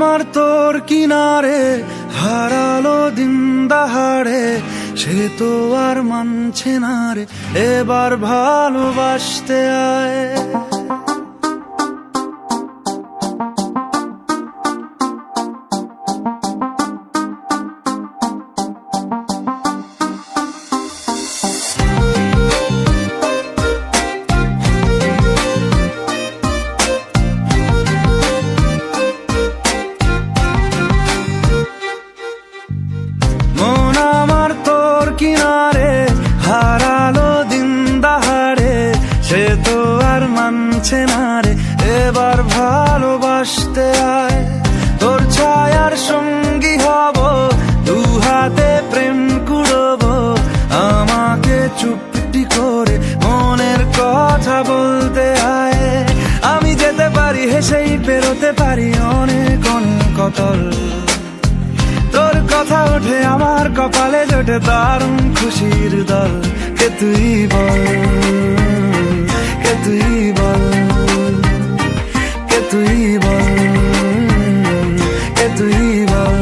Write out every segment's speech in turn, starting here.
আমার তোর কিনারে হারালো দিন দাহাড়ে, সে তো আর মানছে না রে, এবার ভালোবাসতে আয়। কিনারে হারালো দিন দাহাড়ে, সে তো আর মানছে না রে, এবার ভালোবাসতে আয়। তোর ছায়ার সঙ্গী হব, দু হাতে প্রেম কুড়বো, আমাকে চুপটি করে মনের কথা বলতে আয়। আমি যেতে পারি হেসেই পেরোতে পারি অনেক অনেক অতল, তোর কথা ওঠে আমার কপালে জোটে দারুণ খুশির দল। কে তুই বল, কে তুই বল, কে তুই বল, কে তুই বল।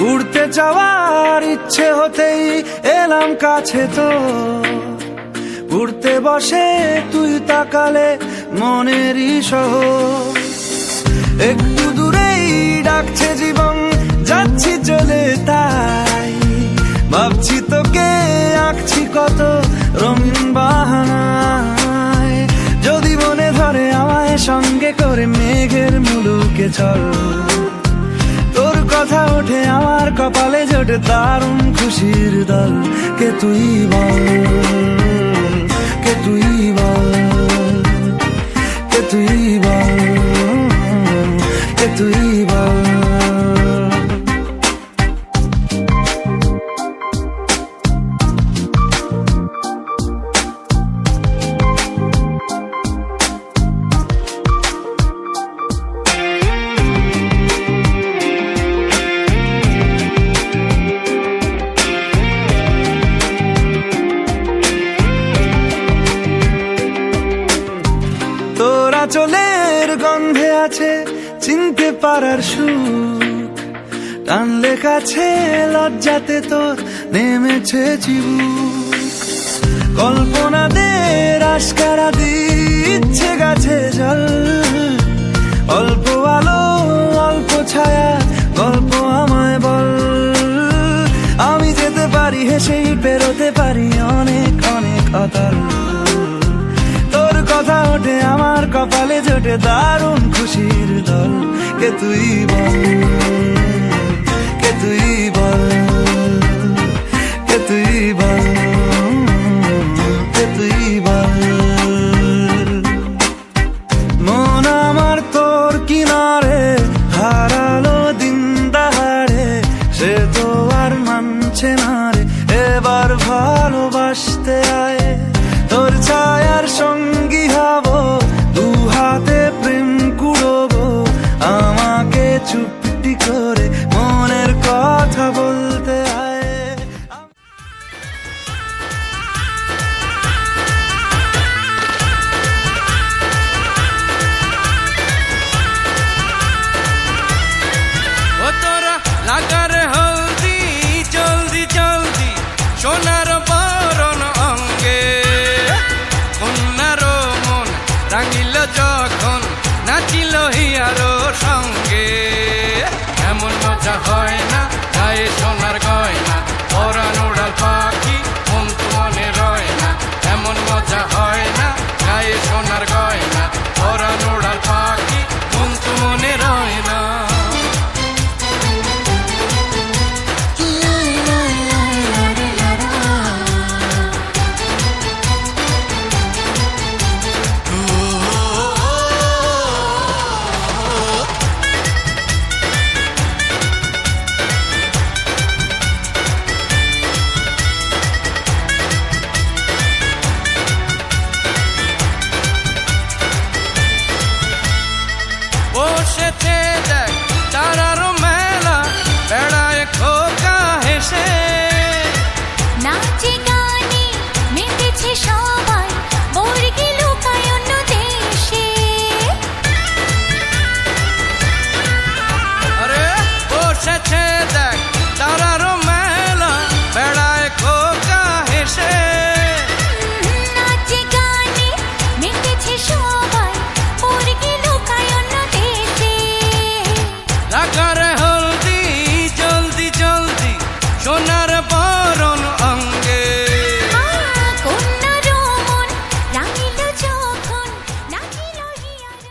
উড়তে যাওয়ার ইচ্ছে হতেই এলাম কাছে তো, উড়তে বসে তুই তাকালে মনেরই শহর। একটু দূরেই ডাকছে জীবন, যাচ্ছি চলে তাই ভাবছি তোকে আঁকছি কত রঙিন বাহানায়। যদি মনে ধরে আমায় সঙ্গে করে মেঘের মুলুকে চল, তোর কথা ওঠে আমার কপালে জোটে দারুণ খুশির দল। কে তুই বল, কে তুই বল, কে তুই বল, কে তুই বল। তোরা চলের গন্ধে আছে চিনতে পারার সুখ, টানলে কাছে লজ্জাতে তোর নেমেছে চিবুক। কল্পনাদের আশকারা দিচ্ছে গাছে জল, অল্প আলো অল্প ছায়া গল্প আমায় বল। আমি যেতে পারি হেসেই পেরোতে পারি অনেক অনেক অতল, তোর কথা ওঠে আমার কপালে জোটে দারুণ খুশির দল। কে তুই বল, কে তুই বল, কে তুই বল, কে তুই বল। মন আমার তোর কিনারে হারালো দিন দাহাড়ে, সে তো আর মানছে না রে, এবার ভালোবাসতে আয়। তোর ছায়ার সঙ্গী হব, দু হাতে প্রেম কুড়বো, আমাকে চুপটি করে মনের কথা বলতে আয়। ও তোরা লাগারে হলদি জলদি জলদি, সোনার বরণ অঙ্গে কন্যার মন রাঙিল যখন নাচিল হিয়ারো সঙ্গে। এমন মজা হয় না গায়ে সোনার গয়না, পরাণ উড়াল পাখি মন তো মনে রয় না। এমন মজা হয় না গায়ে সোনার গয়না, পরাণ উড়াল পাখি মন তো মনে রয় না। বসেছে দেখ তারার মেলা বেড়ায় খোকা হেসে নাচে গানে মেতেছে সবাই বর্গি লুকায় অন্য দেশে আরে বসেছে দেখ তারার মেলা বেড়ায় খোকা হেসে নাচে গানে মেতেছে সবাই বর্গি লুকায় অন্য দেশে লাগারে হলদি জলদি জলদি সোনার বরণ অঙ্গে কন্যার মন রাঙিল যখন নাচিল হিয়ার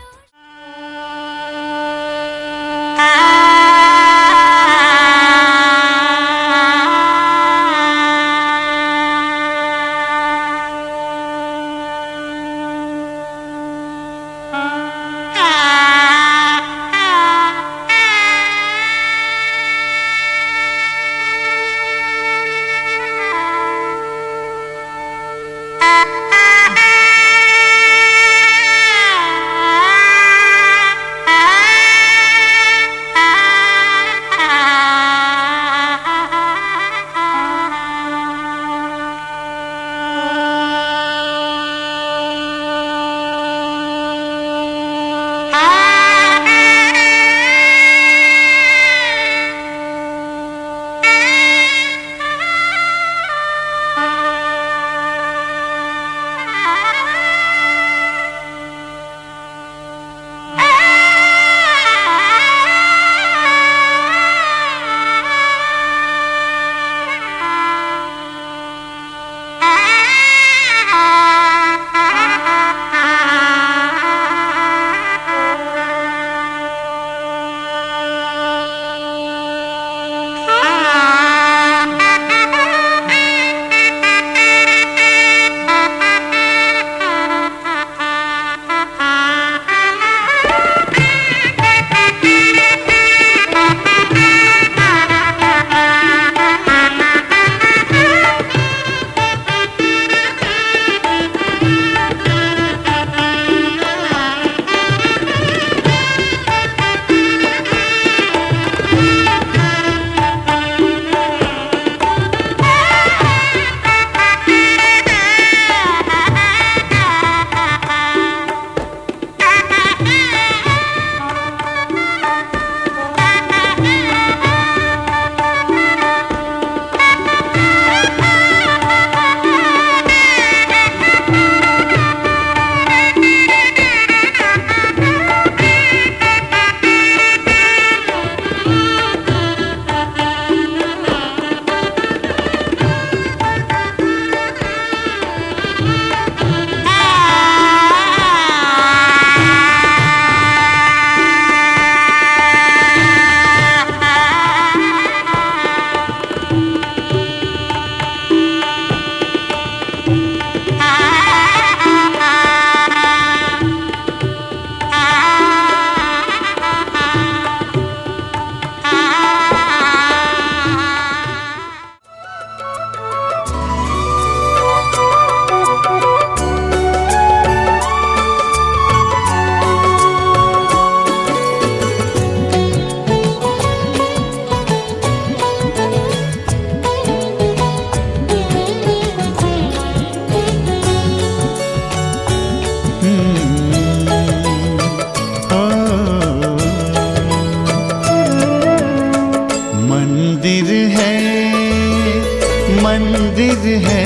मंदिर है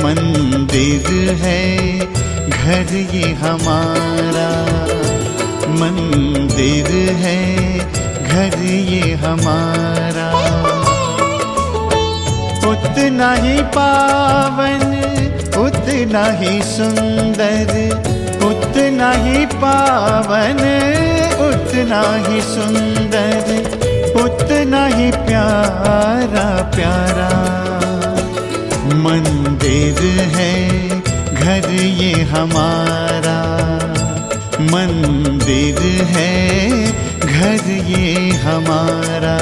मंदिर है घर ये हमारा, मंदिर है घर ये हमारा। उतना ही पावन उतना ही सुंदर, उतना ही पावन उतना ही सुंदर, उतना ही प्यारा प्यारा मंदिर है घर ये हमारा, मंदिर है घर ये हमारा।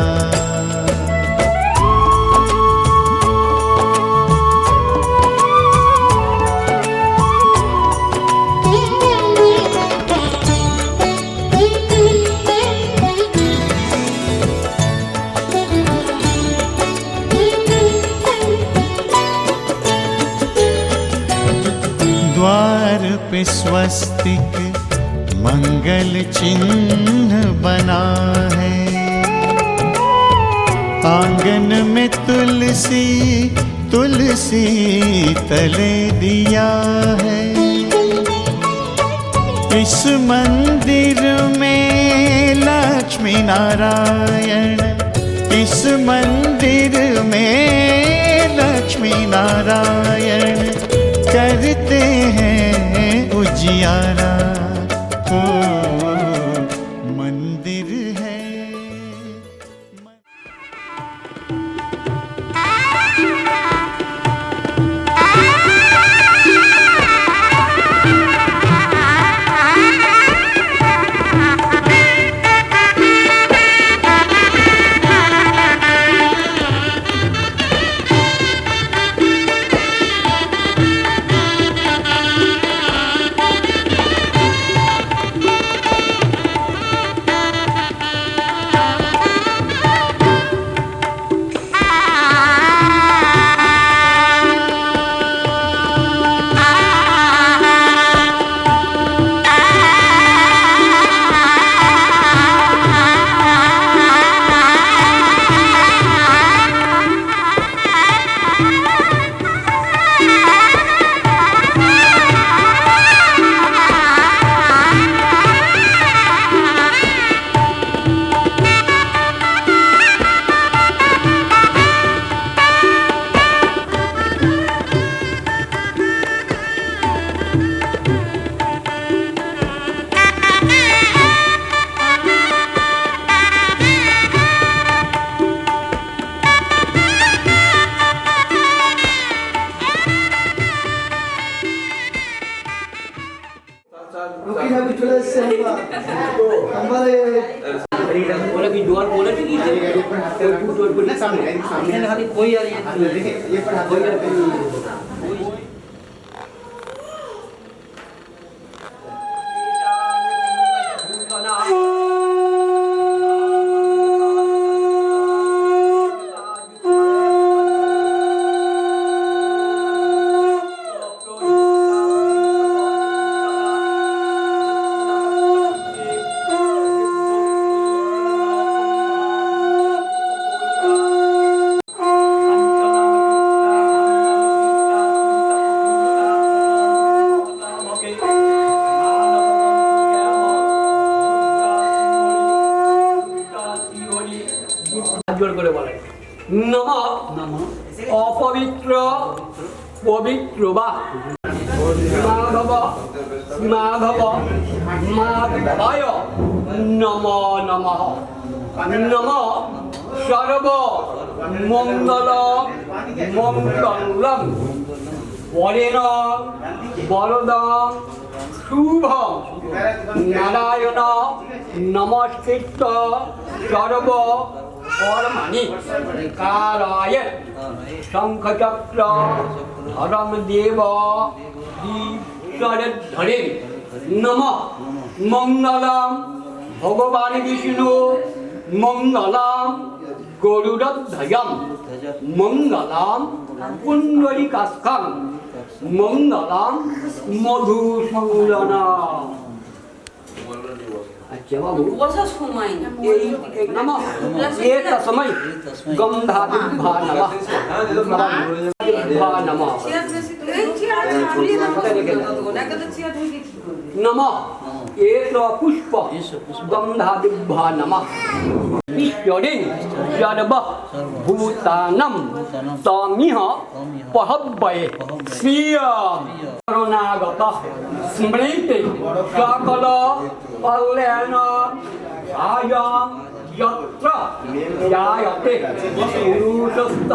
पे स्वस्तिक मंगल चिन्ह बना है। आंगन में तुलसी तुलसी तले दिया है। इस मंदिर में लक्ष्मी नारायण, इस मंदिर में लक्ष्मी नारायण करते हैं उजियारा। ओ मंदिर है। अपवित्र पवित्र वा माधव माधव माधवाय नमो नमः। नमः सर्व मंगल मंगलम वरेण वरदं शुभं नारायण नमस्कृत सर्व कर्मणि कारय शंखचक्र धर्म देव दीपधरे नमः। मंगलम भगवान विष्णु मंगलम गरुड़ध्वजम मंगलम पुंडरीकाक्षं मंगलम मधुसूदनम। अच्छा बाबू नमः एक समय गंधादिभा नमः नमः नमः एक पुष्प गंधादिभा नमः। ईश्वरेण सर्व भूतानां तमिह पहव्वये श्रिय करुणागत स्मृति सकल कल्याण आयं यत्र जायते पुरुषस्थ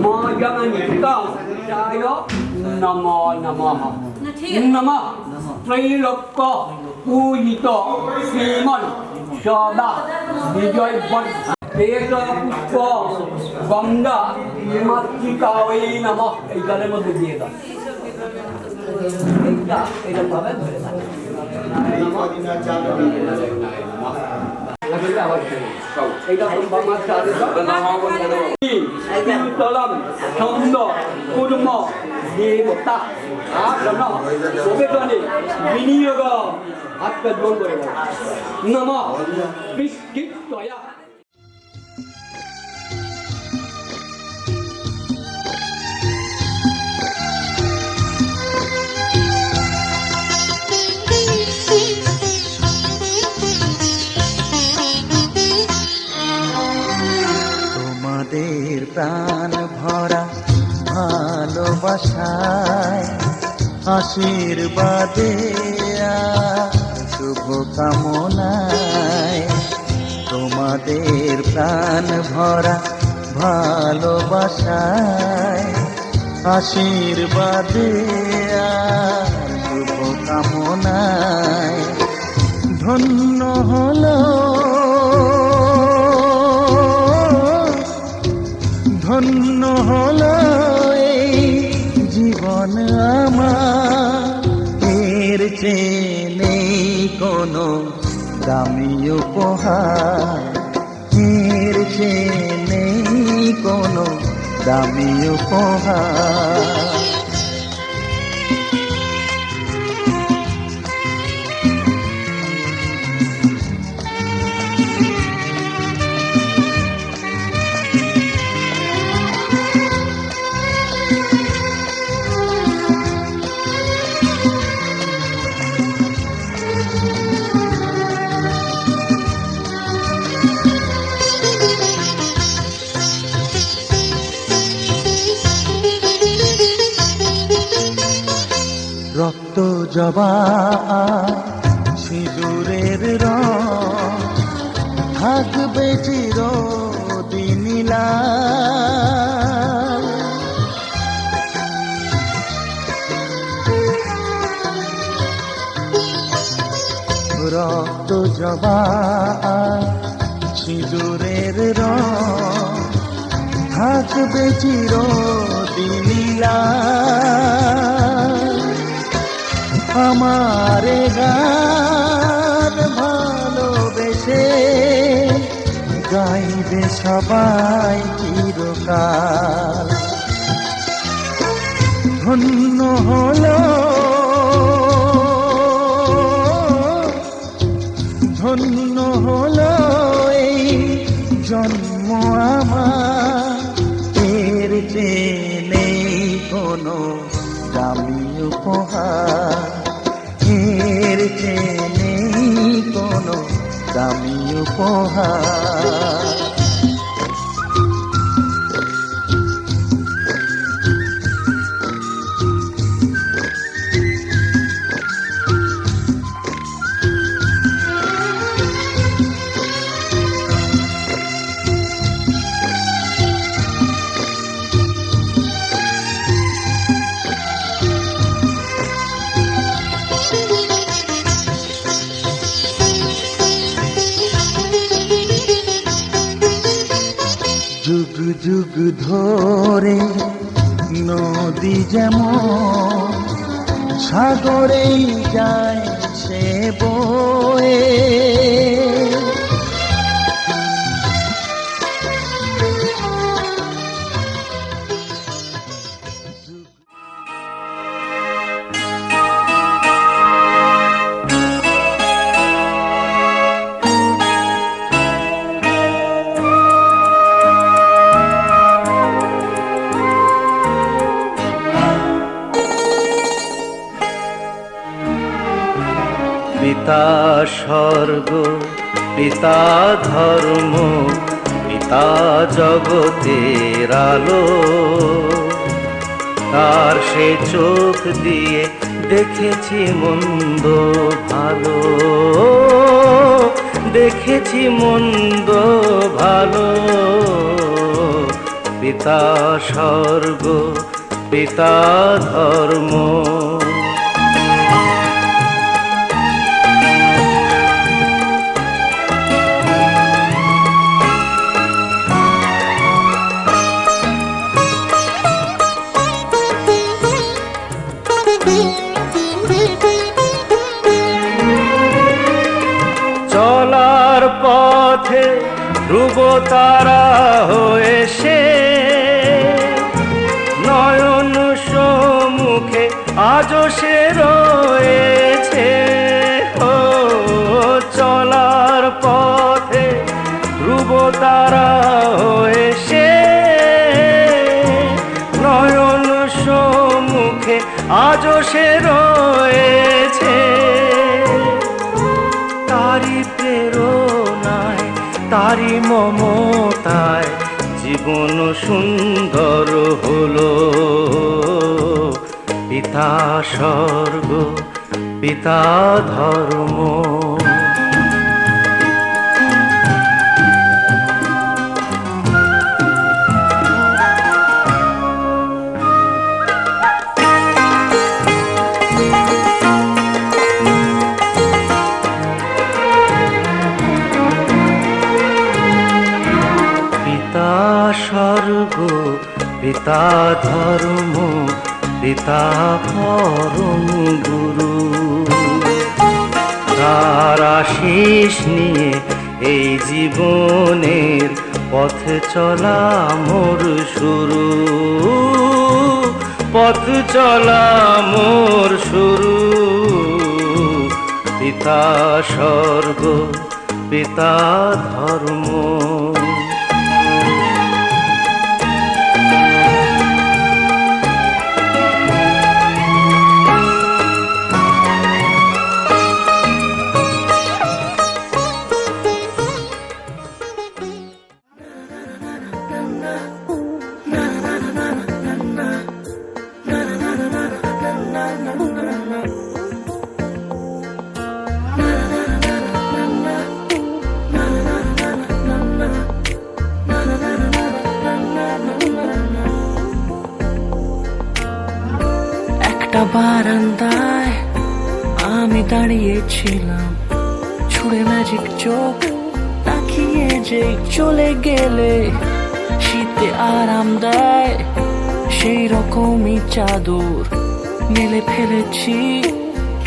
मयमनितं जाय नमो नमः। नमः त्रैलोक्य पूजित श्रीमन् सदा विजय एक पुष्प गंगा मातृकावै नमः। এই গানের মধ্যে দিয়ে দাও এইটা এরকম ভাবে ধরে থাকো এইটা বাংলা চালে তলম ছন্দ কুর্ম দেবতা আসন প্রবেদনে বিনিয়োগ আত্মজীবন করে নম বিষ্কিত্তয়া তোমাদের প্রাণ ভরা ভালোবাসায় আশীর্বাদে শুভ কামনায় তোমাদের প্রাণ ভরা ভালোবাসায় আশীর্বাদে শুভ কামনায় ধন্য হলো ধন্য হলো এই জীবন আমার এর চেয়ে নেই কোনো দামি উপহার এর চেয়ে নেই কোনো দামি উপহার রক্ত জবা সিঁদুরের রং থাকবে চিরদিন লাল রক্ত জবা সিঁদুরের রং থাকবে চিরদিন লাল আমারে গান ভালোবেসে গাইবে সবাই চিরকাল ধন্য হলো ধন্য হলো এই জন্ম আমার এর চেয়ে নেই কোনো দামি উপহার এর চেয়ে নেই কোনো দামি উপহার যুগ যুগ ধরে নদী যেমন সাগরেই যায় সে বয়ে পিতা স্বর্গ পিতা ধর্ম পিতা জগতের আলো তার সে চোখ দিয়ে দেখেছি মন্দ ভালো দেখেছি মন্দ ভালো পিতা স্বর্গ পিতা ধর্ম চলার পথে ধ্রুব তারা হয়ে সে নয়ন সম আজও সে রয়েছে। ও চলার পথে ধ্রুব তারা হয়ে সে নয়ন সম্মুখে আজও সে রয়েছে। তারি প্রেরণায় তারি মমতায় জীবন সুন্দর হলো। পিতা স্বর্গ পিতা ধর্ম। পিতা স্বর্গ পিতা ধর্ম পিতা পরম গুরু। তার আশিস নিয়ে এই জীবনের পথ চলা মোর শুরু। পথ চলা মোর শুরু। পিতা স্বর্গ পিতা ধর্ম। একটা বারান্দায় আমি দাঁড়িয়েছিলাম, ছুঁড়ে ম্যাজিক চোখ তাকিয়ে যে চলে গেলে শীতে আরাম দেয় সেই রকমই চাদর মেলে ফেলেছি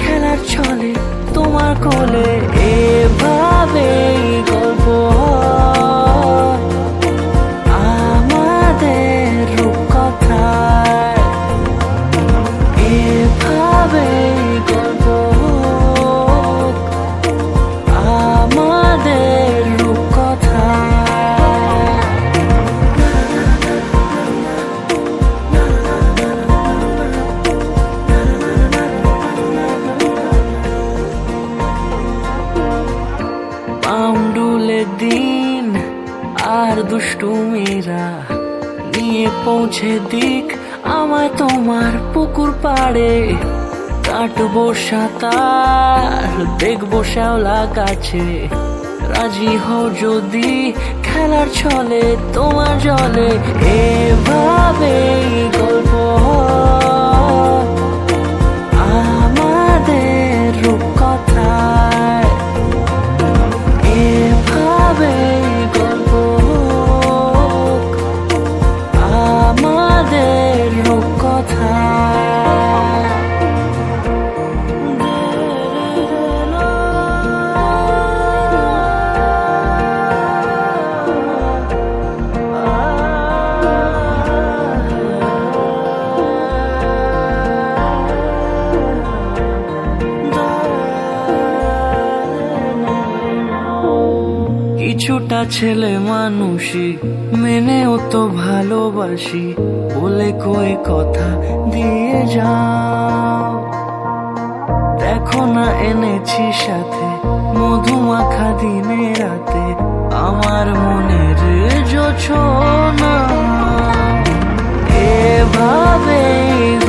খেলার ছলে তোমার কোলে। এভাবে গল্প আমাদের রূপকথায়, এভাবে গল্প আমাদের রূপকথায়। পাউন্ডুলে দিন আর দুষ্টুমিরা নিয়ে পৌঁছে দিক আমায় তোমার পুকুর পাড়ে। কাটবো সাঁতার দেখবো শ্যাওলা গাছে, রাজি হও যদি খেলার ছলে তোমার জলে। এভাবে গল্প আমাদের রূপকথায়, এভাবে গল্প আমাদের রূপকথায়। কিছুটা ছেলে মানুষই মেনেও তো ভালোবাসি বলে কয়ে কথা দিয়ে যাও। দেখো না এনেছি সাথে মধুমাখা দিনে রাতে আমার মনের জোছনা। এভাবে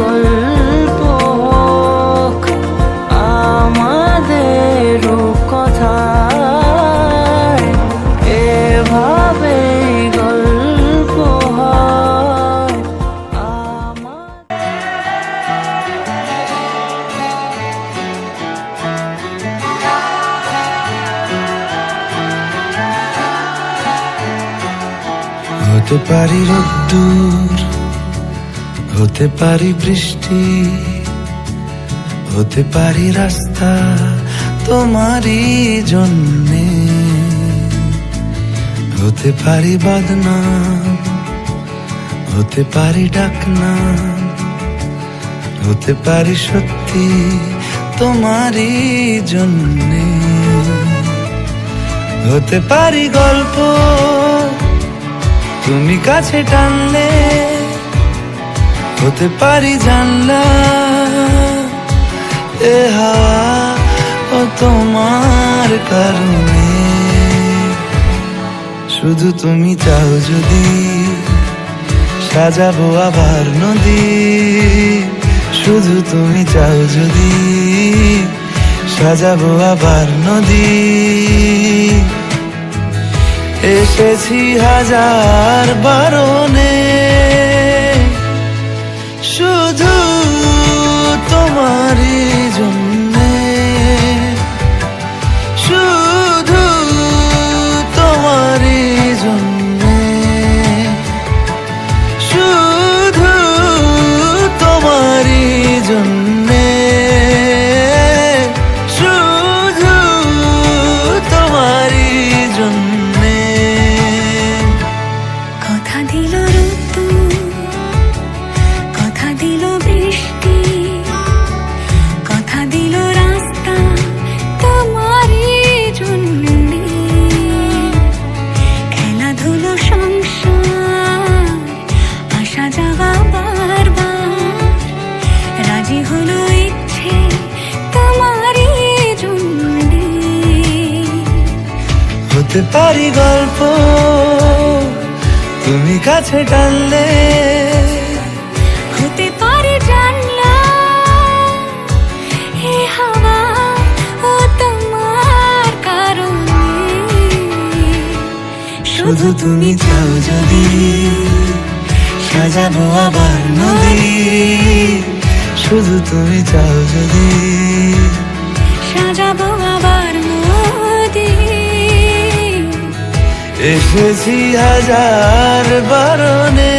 গল্প আমাদের রূপকথায়, এভাবে গল্প হয় হতে পারি রোদ্দুর, হতে পারি বৃষ্টি, হতে পারি রাস্তা তোমারই জন্যে, হতে পারি বদনাম, হতে পারি ডাকনাম, হতে পারি সত্যি তোমারই জন্যে, হতে পারি গল্প তুমি কাছে টানলে, হতে পারি জানলা এ হাওয়া ও তোমার কারণে। শুধু তুমি চাও যদি সাজাবো আবার নদী, শুধু তুমি চাও যদি সাজাবো আবার নদী। এসেছি হাজার বারণে শুধু তোমারই জন্যে, শুধু তোমারই জন্যে, শুধু তোমারই জন্যে, শুধু তোমারই জন্যে। কথা দিল ঋতু, কথা দিল বৃষ্টি, কথা দিল রাস্তা তোমারই জন্যে। খেলাধুলো সংসার আসা যাওয়া বারবার, রাজি হলো ইচ্ছে তোমারই জন্যে। হতে পারি গল্প তুমি কাছে টানলে, হতে পারে জানলা হে হাওয়া ও তোমার কারণে। শুধু তুমি চাও যদি সাজাবো আবার নদী, শুধু তুমি চাও যদি সাজাবো আবার নদী। এসেছি হাজার বারণে